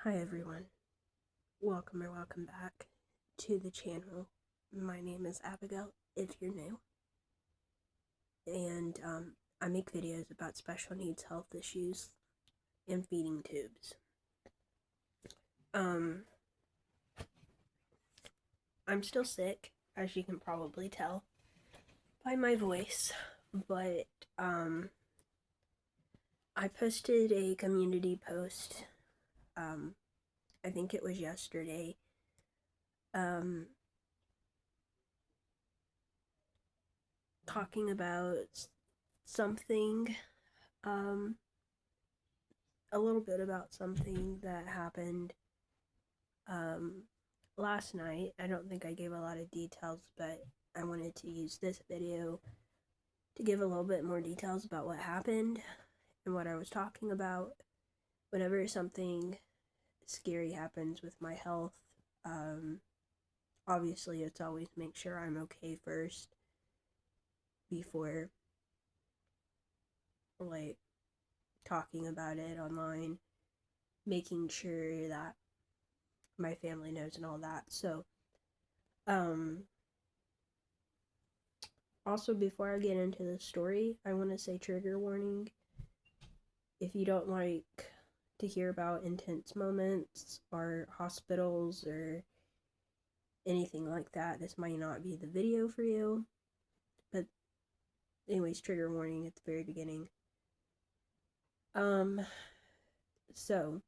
Hi everyone, welcome back to the channel. My name is Abigail, if you're new, and I make videos about special needs health issues and feeding tubes. I'm still sick, as you can probably tell by my voice, but I posted a community post, I think it was yesterday, talking about something, a little bit about something that happened um, last night. I don't think I gave a lot of details, but I wanted to use this video to give a little bit more details about what happened and what I was talking about. Whenever something scary happens with my health, obviously it's always make sure I'm okay first before like talking about it online, making sure that my family knows and all that. So also, before I get into the story, I want to say trigger warning. If you don't like to hear about intense moments or hospitals or anything like that, this might not be the video for you. But anyways, trigger warning at the very beginning. So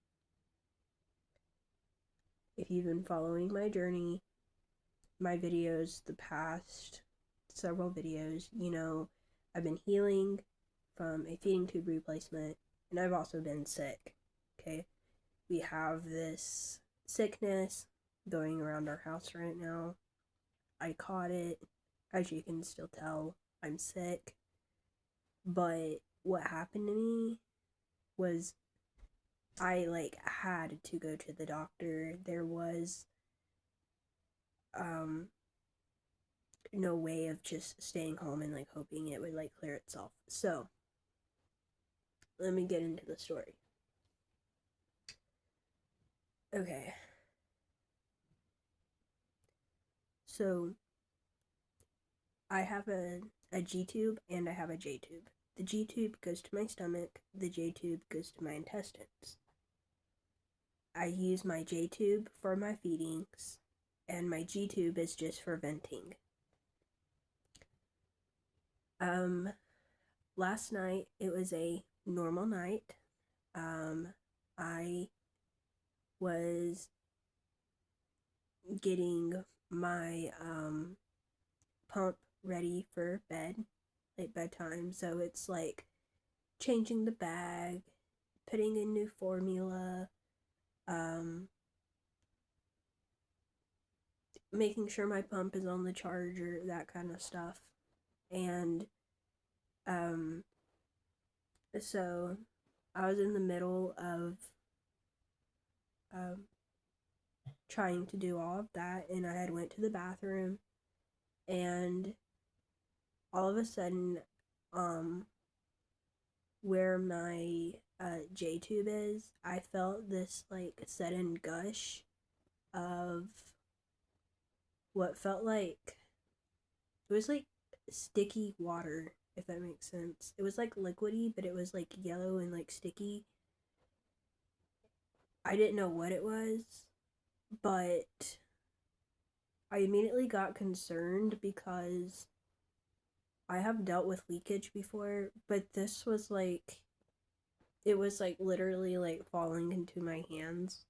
if you've been following my journey, my videos, the past several videos, you know I've been healing from a feeding tube replacement, and I've also been sick. Okay, we have this sickness going around our house right now. I caught it. As you can still tell, I'm sick. But what happened to me was I had to go to the doctor. There was no way of just staying home and hoping it would clear itself. So, let me get into the story. Okay. So, I have a G tube and I have a J tube. The G tube goes to my stomach, the J tube goes to my intestines. I use my J tube for my feedings, and my G tube is just for venting. Last night, it was a normal night. I was getting my pump ready for bed, bedtime. So it's changing the bag, putting in new formula, making sure my pump is on the charger, that kind of stuff. And so I was in the middle of trying to do all of that, and I had went to the bathroom, and all of a sudden, where my J tube is, I felt this sudden gush of what felt like it was sticky water, if that makes sense. It was liquidy, but it was yellow and sticky. I didn't know what it was, but I immediately got concerned because I have dealt with leakage before, but this was it was literally falling into my hands.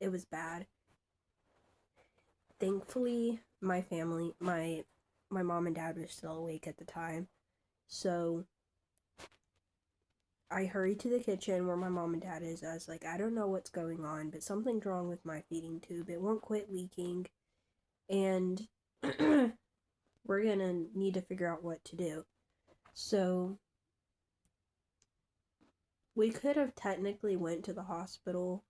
It was bad. Thankfully, my family, my mom and dad were still awake at the time, so I hurried to the kitchen where my mom and dad is. I was like, I don't know what's going on, but something's wrong with my feeding tube. It won't quit leaking, and we're gonna need to figure out what to do. So we could have technically went to the hospital,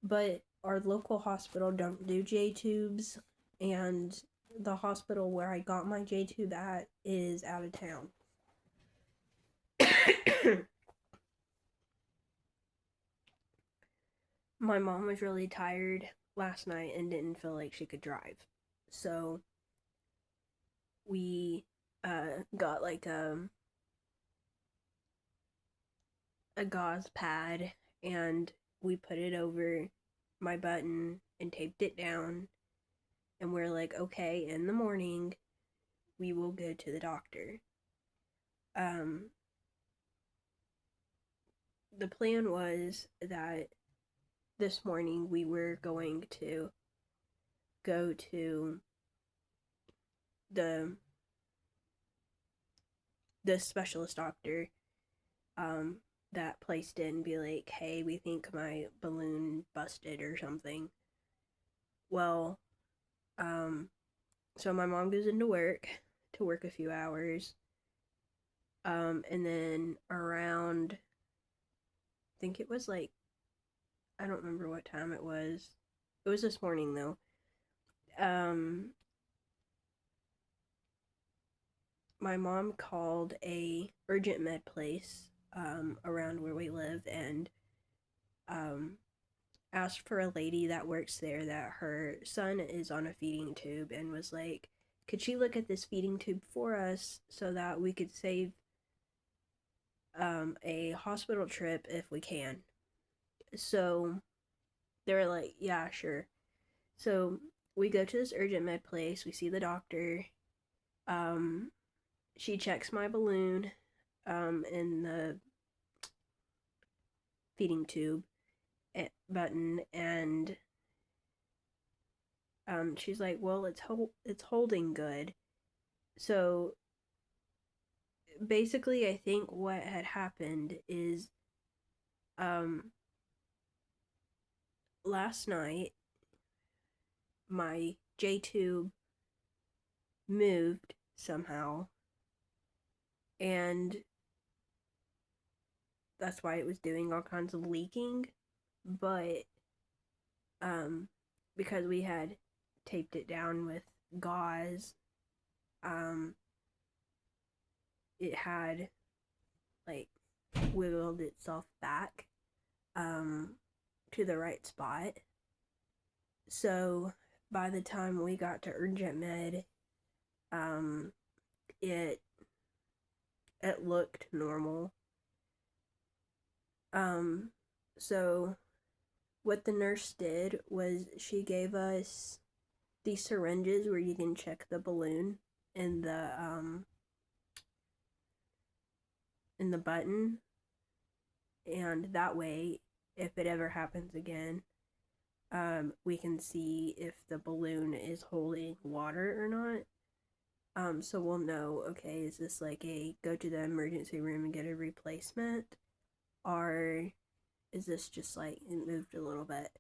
but our local hospital don't do J tubes, and the hospital where I got my J tube at is out of town. my mom was really tired last night and didn't feel like she could drive. So we got like a gauze pad and we put it over my button and taped it down. And we're like, okay, in the morning, we will go to the doctor. Um, the plan was that this morning we were going to go to the specialist doctor that placed it and be like, hey, we think my balloon busted or something. Well, so my mom goes into work to work a few hours. And then around, I think it was like, I don't remember what time it was. It was this morning though. My mom called a urgent med place around where we live and asked for a lady that works there that her son is on a feeding tube and was like, could she look at this feeding tube for us so that we could save a hospital trip if we can. So they were like, yeah, sure. So we go to this urgent med place, we see the doctor. She checks my balloon in the feeding tube button, and she's like, well, it's holding good. So basically, I think what had happened is last night my J tube moved somehow, and that's why it was doing all kinds of leaking. But because we had taped it down with gauze, it had like wiggled itself back to the right spot. So by the time we got to urgent med, it looked normal. So what the nurse did was she gave us these syringes where you can check the balloon in the button, and that way, if it ever happens again, we can see if the balloon is holding water or not. So we'll know, okay, is this like a go to the emergency room and get a replacement, or is this just like it moved a little bit?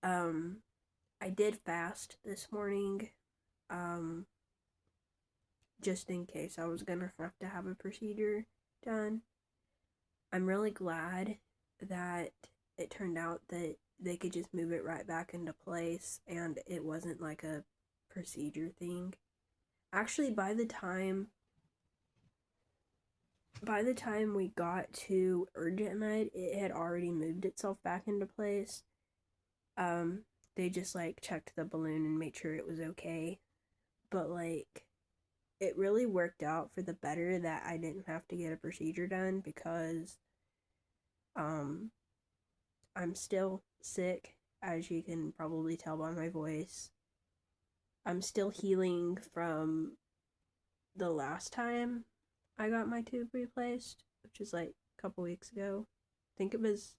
I did fast this morning, just in case I was gonna have to have a procedure done. I'm really glad that it turned out that they could just move it right back into place and it wasn't like a procedure thing. Actually, by the time we got to urgent med, it had already moved itself back into place. They just like checked the balloon and made sure it was okay. But like it really worked out for the better that I didn't have to get a procedure done because I'm still sick, as you can probably tell by my voice. I'm still healing from the last time I got my tube replaced, which is like a couple weeks ago. I think it was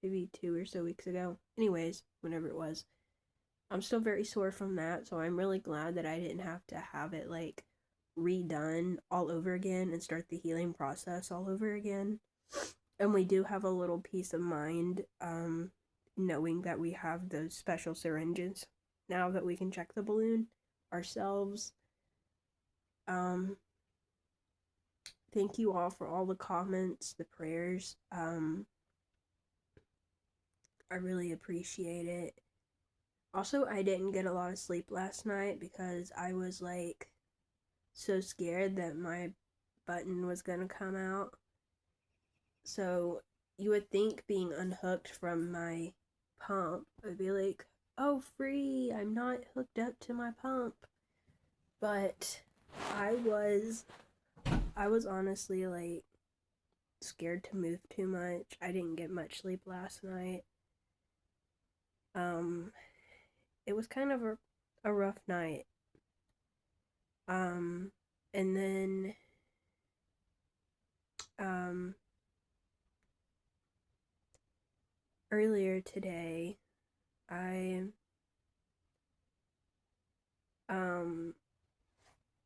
maybe 2 or so weeks ago. Anyways, whenever it was. I'm still very sore from that, so I'm really glad that I didn't have to have it like redone all over again and start the healing process all over again. And we do have a little peace of mind knowing that we have those special syringes now that we can check the balloon ourselves. Thank you all for all the comments, the prayers. I really appreciate it. Also, I didn't get a lot of sleep last night because I was like so scared that my button was gonna come out. So you would think being unhooked from my pump, I'd be like, oh, free, I'm not hooked up to my pump. But I was honestly like scared to move too much. I didn't get much sleep last night. It was kind of a rough night. And then earlier today, I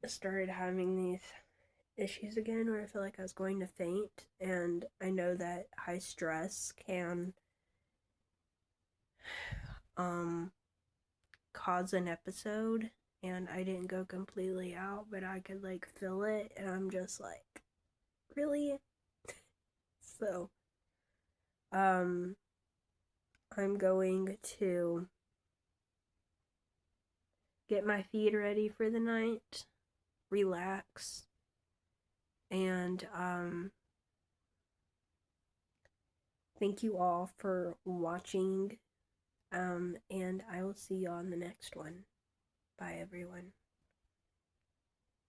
started having these issues again where I feel like I was going to faint, and I know that high stress can cause an episode, and I didn't go completely out, but I could like feel it, and I'm just like, really? So I'm going to get my feet ready for the night, relax, and thank you all for watching, and I will see you on the next one. Bye, everyone.